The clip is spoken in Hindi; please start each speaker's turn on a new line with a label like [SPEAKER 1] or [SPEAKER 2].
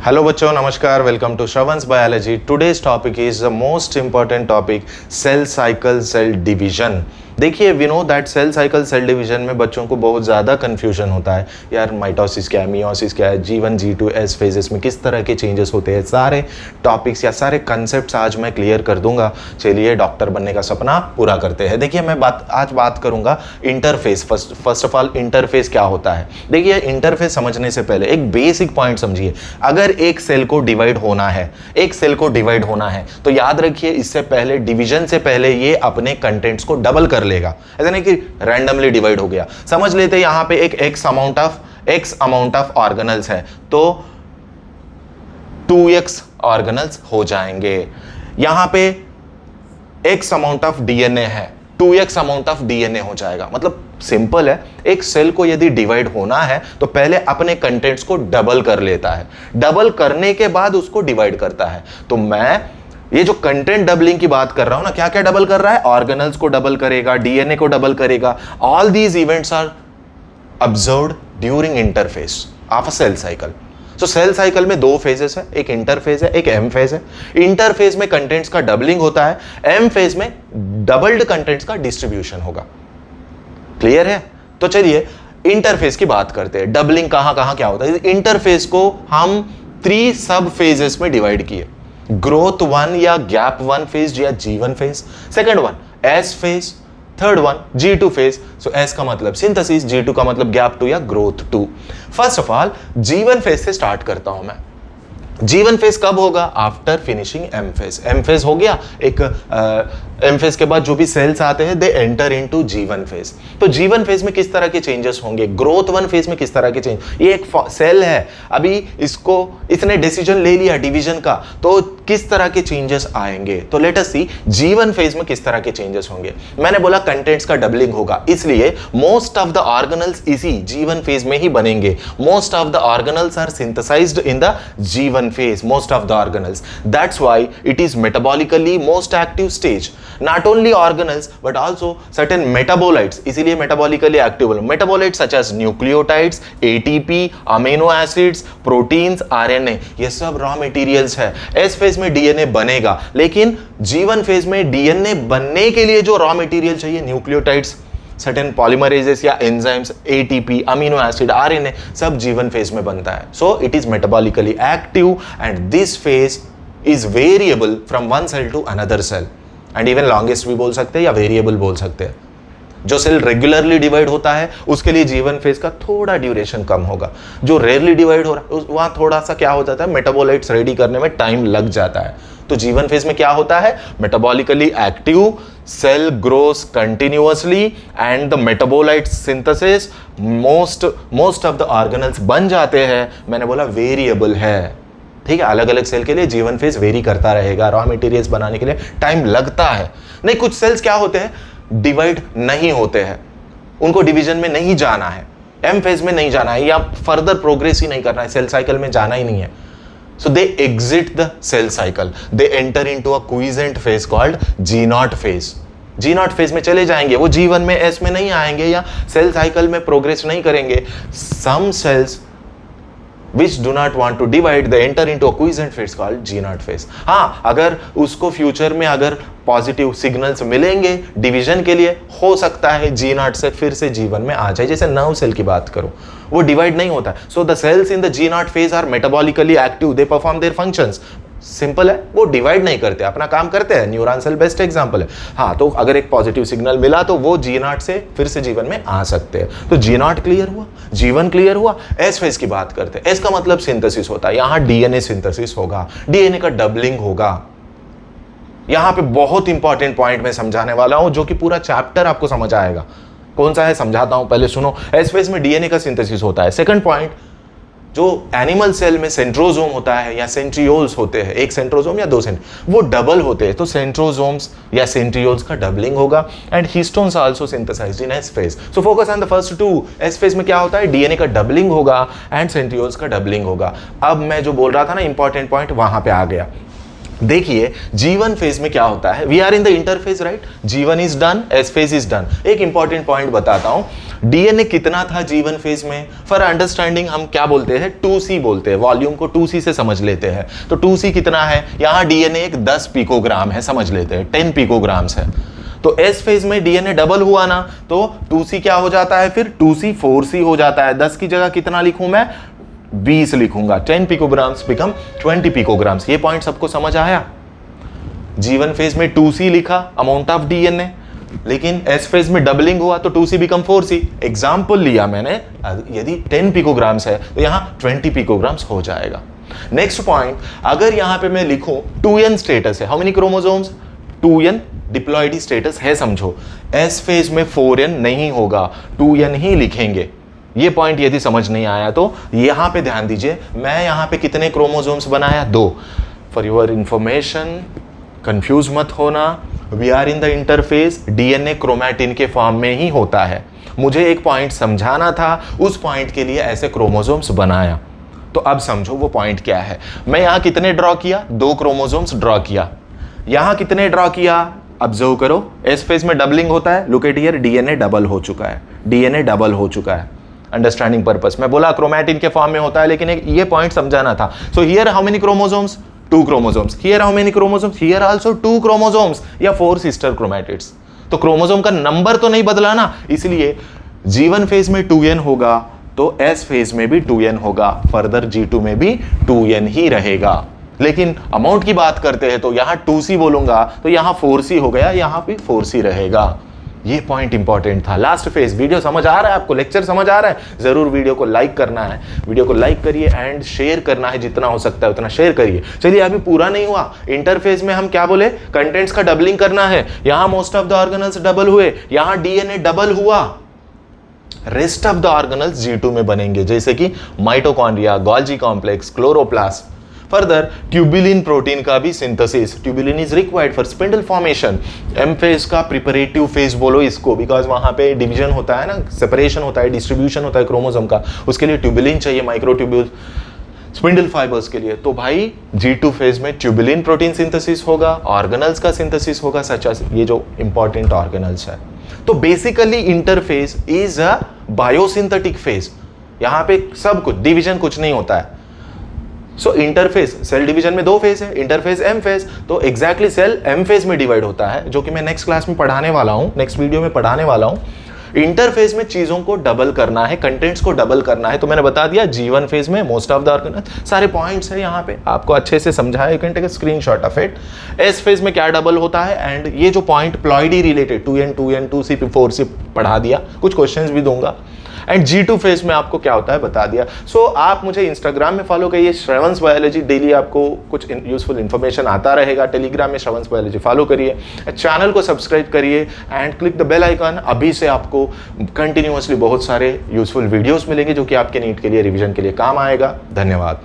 [SPEAKER 1] हेलो बच्चों, नमस्कार। Welcome to Shravan's biology. Today's topic is the most important topic, cell cycle, cell division. देखिए, we know that cell cycle, cell division में बच्चों को बहुत ज़्यादा कन्फ्यूजन होता है। यार माइटोसिस क्या है, मियोसिस क्या है, G1 G2 एस फेजेस में किस तरह के चेंजेस होते हैं, सारे टॉपिक्स या सारे कंसेप्ट आज मैं क्लियर कर दूंगा। चलिए डॉक्टर बनने का सपना पूरा करते हैं। देखिए, मैं आज बात करूंगा interface. First of all, interface क्या होता है। देखिए, इंटरफेस समझने से पहले एक बेसिक पॉइंट समझिए। अगर एक सेल को डिवाइड होना है, तो याद रखिए, इससे पहले, डिवीजन से पहले ये अपने कंटेंट्स को डबल कर लेगा। ऐसा नहीं कि रैंडमली डिवाइड हो गया। समझ लेते हैं यहां पे एक एक्स अमाउंट ऑफ ऑर्गेनल्स है, तो 2x ऑर्गेनल्स हो जाएंगे। यहां पे x अमाउंट ऑफ डीएनए है, 2x अमाउंट ऑफ डीएनए हो जाएगा। मतलब सिंपल है, एक सेल को यदि डिवाइड होना है तो पहले अपने कंटेंट्स को डबल कर लेता है, डबल करने के बाद उसको डिवाइड करता है। तो मैं ये जो कंटेंट डबलिंग की बात कर रहा हूं ना, क्या क्या डबल कर रहा है, ऑर्गेनल्स को डबल करेगा, डीएनए को डबल करेगा। All these events are observed during interface of a cell cycle. तो सेल साइकिल में दो फेजेस है, एक इंटरफेज है, एक एम फेज है। इंटरफेज में कंटेंट्स का डबलिंग होता है, एम फेज में डबल्ड कंटेंट्स का डिस्ट्रीब्यूशन होगा। क्लियर है? तो चलिए इंटरफेस की बात करते हैं। डबलिंग कहां कहां क्या होता है। इंटरफेस को हम 3 सब फेजेस में डिवाइड किए, ग्रोथ 1 या गैप 1 फेज या G1 phase, second one S phase, third one G2 phase. सो S का मतलब सिंथेसिस, G2 का मतलब गैप 2 या growth 2। First of all G1 phase से स्टार्ट करता हूं मैं। G1 फेज कब होगा? After finishing M phase. M phase हो गया, एक एम फेज के बाद जो भी सेल्स आते हैं they enter into G1 phase. तो G1 फेज में किस तरह के चेंजेस होंगे, ग्रोथ 1 फेज में किस तरह के चेंज। ये एक सेल है, अभी इसने डिसीजन ले लिया डिवीजन का, तो किस तरह के चेंजेस आएंगे। तो लेट अस सी G1 फेज में किस तरह के चेंजेस होंगे। मैंने बोला कंटेंट्स का डबलिंग होगा, इसलिए मोस्ट ऑफ द ऑर्गेनल्स इसी G1 फेज में ही बनेंगे। Most of the organelles are synthesized in the G1 phase, most of the organelles. That's why it is metabolically most active stage. Not only organelles but also certain metabolites, इसीलिए metabolically active। Metabolites such as nucleotides, ATP, amino acids, proteins, RNA, ये सब raw materials है। S phase में DNA बनेगा, लेकिन G1 phase में DNA बनने के लिए जो raw material चाहिए, nucleotides, सर्टेन पॉलीमरेजेस या enzymes, ATP, amino acid, RNA, सब G1 फेज में बनता है। So it is metabolically active and this phase is variable from one cell to another cell, and even longest भी बोल सकते हैं या वेरिएबल बोल सकते हैं। जो सेल रेगुलरली डिवाइड होता है उसके लिए G1 फेज का थोड़ा ड्यूरेशन कम होगा। जो रेयरली डिवाइड हो रहा है वहां थोड़ा सा क्या हो जाता है, मेटाबोलाइट्स रेडी करने में टाइम लग जाता है। तो G1 फेज में क्या होता है, metabolically active, cell grows continuously and the metabolite synthesis, most of the organelles बन जाते हैं। मैंने बोला वेरिएबल है, ठीक है। अलग अलग सेल के लिए G1 फेज वेरी करता रहेगा, रॉ मटेरियल्स बनाने के लिए टाइम लगता है। नहीं, कुछ सेल्स क्या होते हैं, डिवाइड नहीं होते हैं, उनको डिवीजन में नहीं जाना है, एम फेज में नहीं जाना है, या फर्दर प्रोग्रेस ही नहीं करना है, सेल साइकिल में जाना ही नहीं है। So they exit the cell cycle. They enter into a quiescent phase called G0 phase. G0 phase में चले जाएंगे, वो G1 में S में नहीं आएंगे या सेल साइकिल में प्रोग्रेस नहीं करेंगे। Some cells which do not want to divide, they enter into a quiescent phase called G0 phase. हाँ, अगर उसको फ्यूचर में अगर पॉजिटिव सिग्नल्स मिलेंगे डिवीजन के लिए, हो सकता है G0 से फिर से G1 में आ जाए। जैसे नर्व सेल की बात करो, वो डिवाइड नहीं होता है। So the cells in the G0 phase are metabolically active, they perform their functions. Simple है, वो डिवाइड नहीं करते, अपना काम करते हैं। न्यूरॉन सेल बेस्ट एग्जांपल है। हाँ, तो अगर एक पॉजिटिव सिग्नल मिला तो वो G0 से फिर से G1 में आ सकते हैं। तो G0 क्लियर हुआ, G1 क्लियर हुआ। S फेज की बात करते हैं। S का मतलब सिंथेसिस होता है, यहां डीएनए सिंथेसिस होगा, डीएनए का डबलिंग होगा। यहां पे बहुत इंपॉर्टेंट पॉइंट मैं समझाने वाला हूं, जो कि पूरा चैप्टर आपको समझ आएगा। कौन सा है समझाता हूं, पहले सुनो। एस फेज में डीएनए का सिंथेसिस होता है। सेकंड पॉइंट, जो एनिमल सेल में सेंट्रोजोम होता है या सेंट्रियोल्स होते हैं, एक सेंट्रोजोम या दो वो डबल होते हैं, तो सेंट्रोजोम्स या सेंट्रियोल्स का डबलिंग होगा। And histones also synthesized in S phase. So focus on the first two. S phase में क्या होता है, डीएनए का डबलिंग होगा एंड सेंट्रियोल्स का डबलिंग होगा। अब मैं जो बोल रहा था ना इंपॉर्टेंट पॉइंट, वहां पे आ गया। देखिए G1 फेज में क्या होता है, we are in the interphase right, G1 is done, S phase is done. एक इंपॉर्टेंट पॉइंट बताता हूं, डीएनए कितना था G1 फेज में, फॉर अंडरस्टैंडिंग हम क्या बोलते हैं, 2C बोलते हैं, वॉल्यूम को 2C से समझ लेते हैं। तो 2C कितना है, यहां डीएनए एक 10 पिकोग्राम है, समझ लेते हैं 10 पिकोग्राम्स है। तो S फेज में डीएनए डबल हुआ ना, तो 2C क्या हो जाता है, फिर 2C 4C हो जाता है। 10 की जगह कितना लिखूं मैं, 20 लिखूंगा, 10 पिकोग्राम्स बिकम 20 पिकोग्राम्स। ये पॉइंट सबको समझ आया। G1 फेज में 2C लिखा अमाउंट ऑफ डीएनए, लेकिन S फेज में डबलिंग हुआ तो 2C बिकम 4C। एग्जाम्पल लिया मैंने, यदि 10 पिकोग्राम्स है तो यहां 20 पिकोग्राम्स हो जाएगा। नेक्स्ट पॉइंट, अगर यहां पे मैं लिखूं 2N स्टेटस है, how many chromosomes, 2N diploidy status है समझो। S फेज में 4N नहीं होगा, 2N ही लिखेंगे। ये पॉइंट यदि समझ नहीं आया तो यहां पे ध्यान दीजिए, मैं यहां पे कितने क्रोमोसोम्स बनाया, 2। फॉर योर इंफॉर्मेशन, कंफ्यूज मत होना, we are in the interface, DNA chromatin के फॉर्म में ही होता है। मुझे एक पॉइंट समझाना था, उस पॉइंट के लिए ऐसे क्रोमोसोम्स बनाया। तो अब समझो वो पॉइंट क्या है। मैं यहां कितने ड्रॉ किया, 2 क्रोमोसोम्स ड्रॉ किया। यहां कितने ड्रॉ किया, ऑब्जर्व करो, एस फेज में डबलिंग होता है, look at here, DNA double हो चुका है, डीएनए डबल हो चुका है। अंडरस्टैंडिंग पर्पस, मैं बोला क्रोमैटिन के फॉर्म में होता है, लेकिन एक ये पॉइंट समझाना था। So here how many chromosomes, 2 chromosomes. Here how many chromosomes, here also 2 chromosomes या 4 सिस्टर क्रोमैटिड्स। तो क्रोमोसोम का नंबर तो नहीं बदला ना, इसलिए G1 फेज में 2N होगा तो S फेज में भी 2N होगा, फर्दर G2 में भी 2N ही रहेगा। लेकिन अमाउंट की बात करते हैं तो यहां 2C बोलूंगा तो यहां 4C हो गया, यहां भी 4C रहेगा। ये पॉइंट इंपॉर्टेंट था। लास्ट फेज, वीडियो समझ आ रहा है आपको, लेक्चर समझ आ रहा है, जरूर वीडियो को लाइक करना है, वीडियो को लाइक करिए एंड शेयर करना है, जितना हो सकता है उतना शेयर करिए। चलिए, अभी पूरा नहीं हुआ, इंटरफेज में हम क्या बोले, कंटेंट्स का डबलिंग करना है। यहां most of the organelles double हुए, यहां डीएनए डबल हुआ, rest of the organelles G2 में बनेंगे, जैसे कि mitochondria, Golgi complex, chloroplast. Further tubulin protein का भी synthesis, tubulin is required for spindle formation. M phase का प्रिपरेटिव फेज बोलो इसको, बिकॉज वहां पे डिवीजन होता है ना, सेपरेशन होता है, डिस्ट्रीब्यूशन होता है क्रोमोसोम का, उसके लिए ट्यूबुलिन चाहिए, माइक्रोट्यूब्यूल स्पिंडल फाइबर्स के लिए। तो भाई G2 फेज में ट्यूबुलिन प्रोटीन सिंथेसिस होगा, ऑर्गेनल्स का सिंथेसिस होगा, सच एज ये जो इंपॉर्टेंट ऑर्गेनल्स है। तो basically interphase is a biosynthetic phase, यहां पे सब कुछ डिवीजन कुछ नहीं होता है। सो इंटरफेस, सेल डिवीजन में 2 फेज है, इंटरफेस एम फेज, तो एग्जैक्टली सेल एम फेज में डिवाइड होता है, जो कि मैं नेक्स्ट क्लास में पढ़ाने वाला हूं, नेक्स्ट वीडियो में पढ़ाने वाला हूं। इंटरफेस में चीजों को डबल करना है, कंटेंट्स को डबल करना है। तो मैंने बता दिया G1 फेज में मोस्ट ऑफ द ऑर्गेनल, सारे पॉइंट्स है यहाँ पे, आपको अच्छे से समझाया, you can take a screenshot of it. S phase में क्या डबल होता है, एंड ये जो point ploidy related 2N 2N 2C 4C पढ़ा दिया, कुछ क्वेश्चंस भी दूंगा। एंड G2 फेज में आपको क्या होता है बता दिया। सो आप मुझे इंस्टाग्राम में फॉलो करिए, श्रवंस बायोलॉजी, डेली आपको कुछ यूजफुल इन्फॉर्मेशन आता रहेगा। टेलीग्राम में श्रवंस बायोलॉजी फॉलो करिए, चैनल को सब्सक्राइब करिए and click the bell icon. अभी से आपको कंटिन्यूअसली बहुत सारे यूजफुल वीडियोस मिलेंगे जो कि आपके नीट के लिए, रिवीजन के लिए काम आएगा। धन्यवाद।